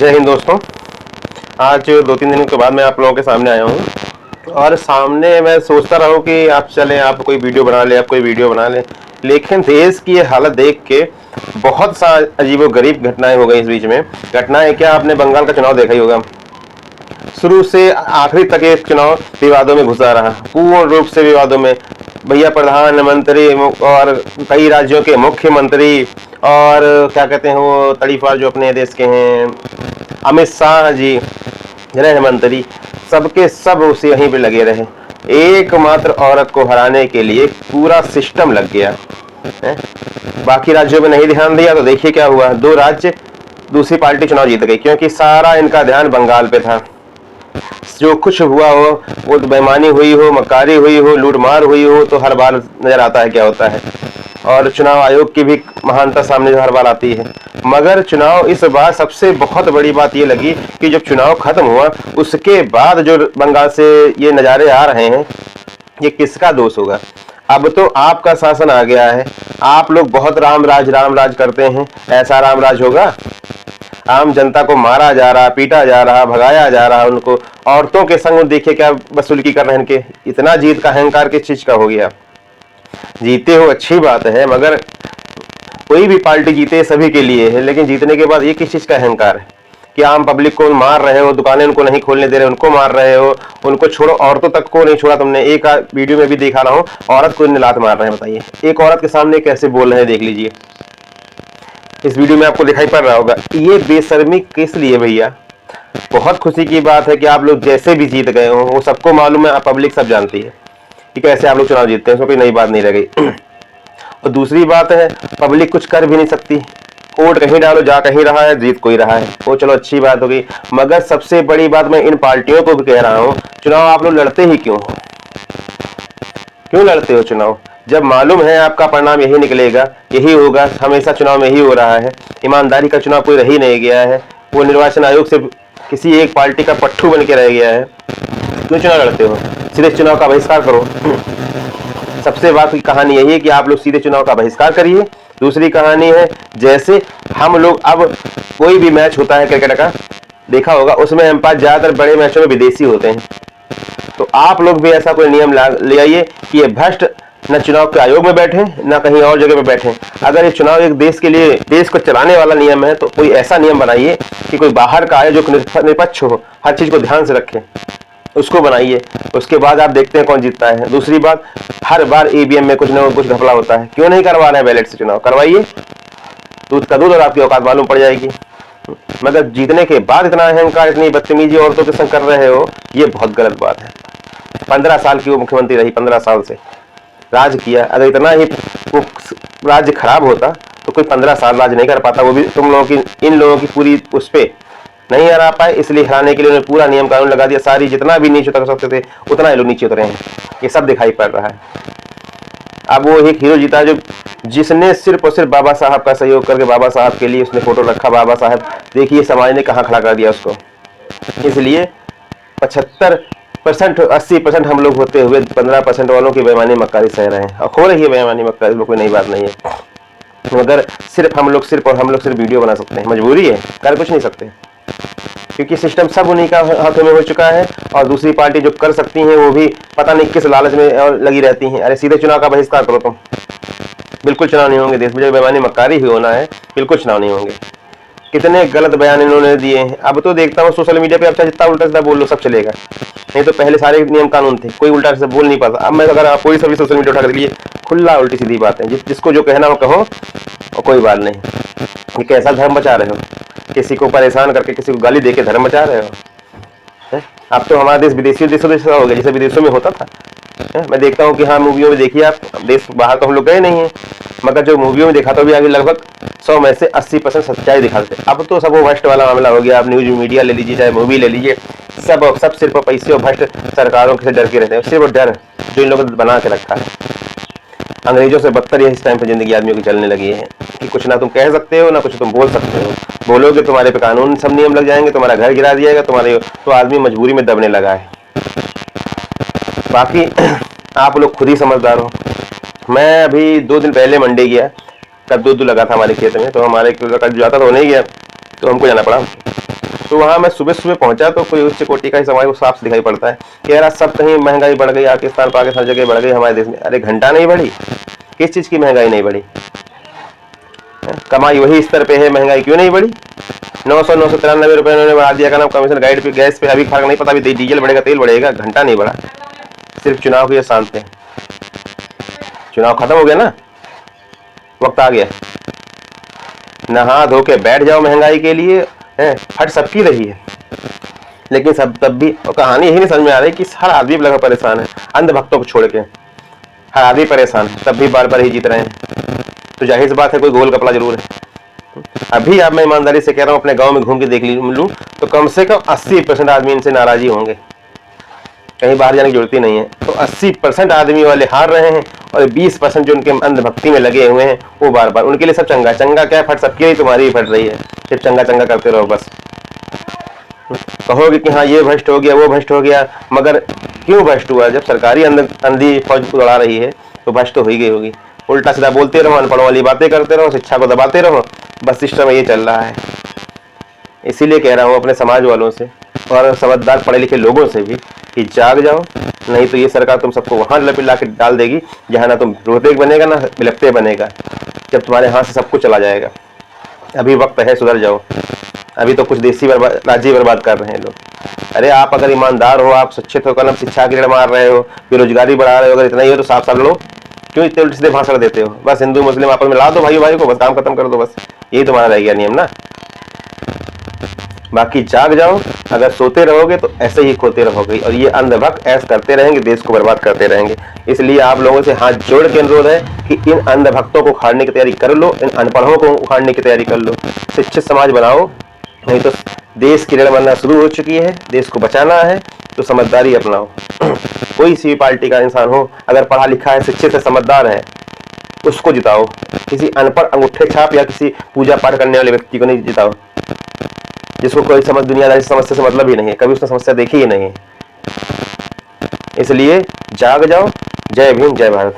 जय हिंद दोस्तों। आज 2-3 दिनों के बाद मैं आप लोगों के सामने आया हूँ और सामने मैं सोचता रहा हूँ कि आप चलें, आप कोई वीडियो बना लें, आप कोई वीडियो बना लें, लेकिन देश की ये हालत देख के बहुत सा अजीबोगरीब घटनाएं हो गई इस बीच में। घटनाएं क्या, आपने बंगाल का चुनाव देखा ही होगा। शुरू से आखिरी तक ये चुनाव विवादों में घुसा रहा, पूर्ण रूप से विवादों में। भैया प्रधानमंत्री और कई राज्यों के मुख्यमंत्री और क्या कहते हैं वो तड़ीफार जो अपने देश के हैं, अमित शाह जी, गृह मंत्री, सबके सब उसे यहीं पे लगे रहे। एकमात्र औरत को हराने के लिए पूरा सिस्टम लग गया है। बाकी राज्यों में नहीं ध्यान दिया तो देखिए क्या हुआ। 2 राज्य दूसरी पार्टी चुनाव जीत गई, क्योंकि सारा इनका ध्यान बंगाल पे था। जो कुछ हुआ हो, वो बेईमानी हुई हो, मक्कारी हुई हो, लूटमार हुई हो, तो हर बार नजर आता है क्या होता है। और चुनाव आयोग की भी महानता सामने हर बार आती है। मगर चुनाव इस बार सबसे बहुत बड़ी बात ये लगी कि जब चुनाव खत्म हुआ उसके बाद जो बंगाल से ये नज़ारे आ रहे हैं, ये किसका दोष होगा। अब तो आपका शासन आ गया है, आप लोग बहुत राम राज करते हैं। ऐसा राम राज होगा? आम जनता को मारा जा रहा, पीटा जा रहा, भगाया जा रहा, उनको औरतों के संग देखिए क्या वसूली कर रहे हैं इनके। इतना जीत का अहंकार किस चीज का हो गया। जीते हो अच्छी बात है, मगर कोई भी पार्टी जीते सभी के लिए है, लेकिन जीतने के बाद ये किस चीज का अहंकार है कि आम पब्लिक को मार रहे हो, दुकानें उनको नहीं खोलने दे रहे, उनको मार रहे हो, उनको छोड़ो, औरतों तक को नहीं छोड़ा तुमने। एक वीडियो में भी देखा रहा हूँ, औरत को लात मार रहे हैं। बताइए, एक औरत के सामने कैसे बोल रहे हैं, देख लीजिए। इस वीडियो में आपको दिखाई पड़ रहा होगा। ये बेशर्मी किस लिए भैया। बहुत खुशी की बात है कि आप लोग जैसे भी जीत गए हो, वो सबको मालूम है, पब्लिक सब जानती है कि कैसे आप लोग चुनाव जीतते हैं, उसमें कोई नई बात नहीं रह गई। और दूसरी बात है, पब्लिक कुछ कर भी नहीं सकती। वोट कहीं डालो, जा कहीं रहा है, जीत कोई रहा है, वो चलो अच्छी बात होगी। मगर सबसे बड़ी बात मैं इन पार्टियों को भी कह रहा हूँ, चुनाव आप लोग लड़ते ही क्यों हो? क्यों लड़ते हो चुनाव, जब मालूम है आपका परिणाम यही निकलेगा, यही होगा, हमेशा चुनाव में ही हो रहा है। ईमानदारी का चुनाव कोई रह ही नहीं गया है, वो निर्वाचन आयोग से किसी एक पार्टी का पट्टू बन के रह गया है। क्यों चुनाव लड़ते हो? सीधे चुनाव का बहिष्कार करो। सबसे बात की कहानी यही है कि आप लोग सीधे चुनाव का बहिष्कार करिए। दूसरी कहानी है, जैसे हम लोग अब कोई भी मैच होता है क्रिकेट का, देखा होगा, उसमें अंपायर ज्यादातर बड़े मैचों में विदेशी होते हैं। तो आप लोग भी ऐसा कोई नियम ले आइए कि ये भ्रष्ट न चुनाव के आयोग में बैठे, न कहीं और जगह पे बैठे। अगर ये चुनाव एक देश के लिए, देश को चलाने वाला नियम है, तो कोई ऐसा नियम बनाइए कि कोई बाहर का आए जो निष्पक्ष हो, हर चीज को ध्यान से रखे, उसको बनाइए। उसके बाद आप देखते हैं कौन जीतता है। दूसरी बात, हर बार ईवीएम में कुछ न कुछ घपला होता है, क्यों नहीं करवा रहे हैं बैलेट से चुनाव? करवाइए, दूध का दूध और आपकी औकात मालूम पड़ जाएगी। मगर जीतने के बाद इतना अहंकार, इतनी बदतमीजी औरतों के संग कर रहे हो, ये बहुत गलत बात है। 15 साल की वो मुख्यमंत्री रही, 15 साल से राज किया। अगर इतना ही वो राज्य खराब होता तो कोई 15 साल राज नहीं कर पाता। वो भी तुम लोगों की, इन लोगों की पूरी उस पर नहीं हरा पाए, इसलिए हराने के लिए उन्होंने पूरा नियम कानून लगा दिया। सारी जितना भी नीचे उतर सकते थे उतना ही लोग नीचे उतरे हैं, ये सब दिखाई पड़ रहा है। अब वो एक हीरो जीता जो, जिसने सिर्फ और सिर्फ बाबा साहब का सहयोग करके, बाबा साहब के लिए उसने फोटो रखा। बाबा साहब देखिए समाज ने कहाँ खड़ा कर दिया उसको। इसलिए 75% 80% हम लोग होते हुए 15% वालों की बेईमानी मक्कारी सह रहे हैं, और हो रही है बेईमानी मक्कारी, कोई नई बात नहीं है। मगर सिर्फ हम लोग सिर्फ वीडियो बना सकते हैं, मजबूरी है, कर कुछ नहीं सकते, क्योंकि सिस्टम सब उन्हीं का हाथों में हो चुका है। और दूसरी पार्टी जो कर सकती हैं वो भी पता नहीं किस लालच में और लगी रहती हैं। अरे सीधे चुनाव का बहिष्कार करो तुम, बिल्कुल चुनाव नहीं होंगे। देश में जो बेईमानी मक्कारी ही होना है, बिल्कुल चुनाव नहीं होंगे। कितने गलत बयान इन्होंने दिए हैं। अब तो देखता हूँ सोशल मीडिया पे, अब जितना उल्टा सीधा बोल लो सब चलेगा, नहीं तो पहले सारे नियम कानून थे, कोई उल्टा सीधा बोल नहीं पाता। अब मैं अगर आप कोई सभी सोशल मीडिया उठा कर लिए, खुला उल्टी सीधी बात है, जिसको जो कहना हो कहो, और कोई बात नहीं। ये कैसा धर्म बचा रहे हो? किसी को परेशान करके, किसी को गाली देके धर्म बचा रहे हो? अब तो हमारा देश विदेशियों देशों जैसा हो गया, जैसे विदेशों में होता था। मैं देखता हूँ कि हाँ, मूवियों में देखिए आप, देश बाहर तो हम लोग गए नहीं हैं, मगर जो मूवियों में देखा तो भी आगे लगभग 100 में से 80% सच्चाई दिखाते। अब तो सब वो भ्रष्ट वाला मामला हो गया। आप न्यूज मीडिया ले लीजिए, चाहे मूवी ले लीजिए, सब सिर्फ पैसे और भ्रष्ट सरकारों से डर के रहते हैं। सिर्फ डर जो इन लोगों ने बना के रखा है। अंग्रेजों से बदतर इस टाइम पे जिंदगी आदमियों की चलने लगी है कि कुछ ना तुम कह सकते हो, ना कुछ तुम बोल सकते हो। बोलोगे तुम्हारे पे कानून सब नियम लग जाएंगे, तुम्हारा घर गिरा दिया जाएगा, तुम्हारे तो आदमी मजबूरी में दबने लगा है। बाकी आप लोग खुद ही समझदार हो। मैं अभी 2 दिन पहले मंडी गया, कद्दू लगा था हमारे खेत में, तो हमारे का जाता तो नहीं गया, तो हमको जाना पड़ा। तो वहाँ मैं सुबह सुबह पहुंचा तो कोई उच्च कोटि का ही समाज को साफ दिखाई पड़ता है कि यार सब कहीं महंगाई बढ़ गई, पाकिस्तान हर जगह बढ़ गई, हमारे देश में अरे घंटा नहीं बढ़ी? किस चीज़ की महंगाई नहीं बढ़ी? कमाई वही स्तर पे है, महंगाई क्यों नहीं बढ़ी? 993 रुपये उन्होंने बढ़ा दिया, का नाम कमीशन गाइड पे, गैस पे अभी फर्क नहीं पता, अभी डीजल बढ़ेगा, तेल बढ़ेगा, घंटा नहीं बढ़ा। सिर्फ चुनाव के शांत थे, चुनाव खत्म हो गया ना, वक्त आ गया, नहा धो के बैठ जाओ महंगाई के लिए। फट सबकी रही है, लेकिन सब तब भी कहानी यही नहीं समझ में आ रही कि हर आदमी लगा परेशान है, अंधभक्तों को छोड़ के हर आदमी परेशान है, तब भी बार बार ही जीत रहे हैं। तो जाहिर सी बात है कोई गोल कपड़ा जरूर है। अभी आप, मैं ईमानदारी से कह रहा हूँ, अपने गांव में घूम के देख लूँ तो कम से कम 80% आदमी इनसे नाराज ही होंगे, कहीं बाहर जाने की जरूरत ही नहीं है। तो 80% आदमी वाले हार रहे हैं और 20% जो उनके अंधभक्ति में लगे हुए हैं वो बार बार, उनके लिए सब चंगा चंगा क्या, फट सबकी ही, तुम्हारी ही फट रही है, सिर्फ चंगा चंगा करते रहो बस। कहोगे कि हाँ ये भ्रष्ट हो गया, वो भ्रष्ट हो गया, मगर क्यों भ्रष्ट हुआ? जब सरकारी अंधी फौज उड़ा रही है तो भ्रष्ट तो हो ही गई होगी। उल्टा सीधा बोलते रहो, अनपढ़ों वाली बातें करते रहो, शिक्षा को दबाते रहो, बस सिस्टम ये चल रहा है। इसीलिए कह रहा हूँ अपने समाज वालों से और समझदार पढ़े लिखे लोगों से भी कि जाग जाओ, नहीं तो ये सरकार तुम सबको वहां लपेट के डाल देगी जहां ना तुम रोहते बनेगा ना बिलपते बनेगा, जब तुम्हारे हाथ से सब कुछ चला जाएगा। अभी वक्त है, सुधर जाओ। अभी तो कुछ देसी राज्य बर्बाद कर रहे हैं लोग। अरे आप अगर ईमानदार हो, आप शिक्षित हो, कलम शिक्षा की ऋण मार रहे हो, बेरोजगारी बढ़ा रहे हो, अगर इतना ही हो तो साफ साफ लो, क्यों इतने उल्टे सीधे भाषण देते हो? बस हिंदू मुस्लिम आपस में ला दो, भाई को बस काम खत्म कर दो, बस यही तुम्हारा रह गया नियम ना। बाकी जाग जाओ, अगर सोते रहोगे तो ऐसे ही खोते रहोगे और ये अंधभक्त ऐसे करते रहेंगे, देश को बर्बाद करते रहेंगे। इसलिए आप लोगों से हाथ जोड़ के अनुरोध है कि इन अंधभक्तों को उखाड़ने की तैयारी कर लो, इन अनपढ़ों को उखाड़ने की तैयारी कर लो, शिक्षित समाज बनाओ, नहीं तो देश की ऋण बनना शुरू हो चुकी है। देश को बचाना है तो समझदारी अपनाओ। कोई सी भी पार्टी का इंसान हो, अगर पढ़ा लिखा है, शिक्षित है, समझदार है, उसको जिताओ। किसी अनपढ़ अंगूठे छाप या किसी पूजा पाठ करने वाले व्यक्ति को नहीं जिताओ, जिसको कोई दुनियादारी समस्या से मतलब ही नहीं है, कभी उसने समस्या देखी ही नहीं है। इसलिए जाग जाओ। जय भीम, जय भारत।